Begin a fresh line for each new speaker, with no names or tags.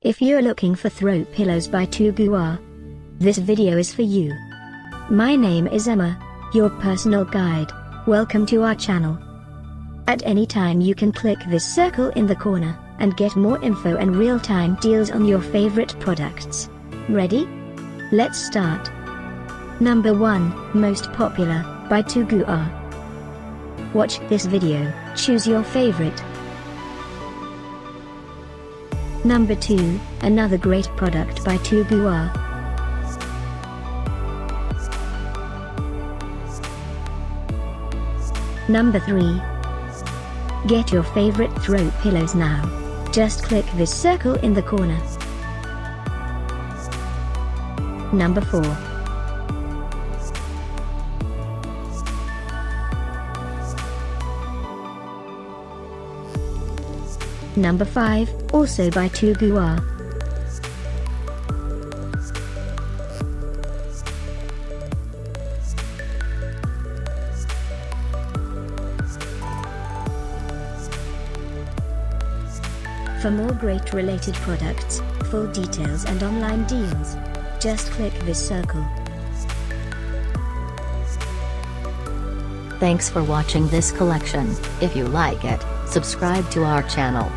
If you're looking for throw pillows by Toogoo, this video is for you. My name is Emma, your personal guide. Welcome to our channel. At any time you can click this circle in the corner, and get more info and real-time deals on your favorite products. Ready? Let's start. Number 1, Most Popular, by Toogoo. Watch this video, choose your favorite. Number 2, another great product by Toogoo. Number 3. Get your favorite throw pillows now. Just click this circle in the corner. Number 4. Number 5, also by Toogoo. For more great related products, full details and online deals, just click this circle.
Thanks for watching this collection. If you like it, subscribe to our channel.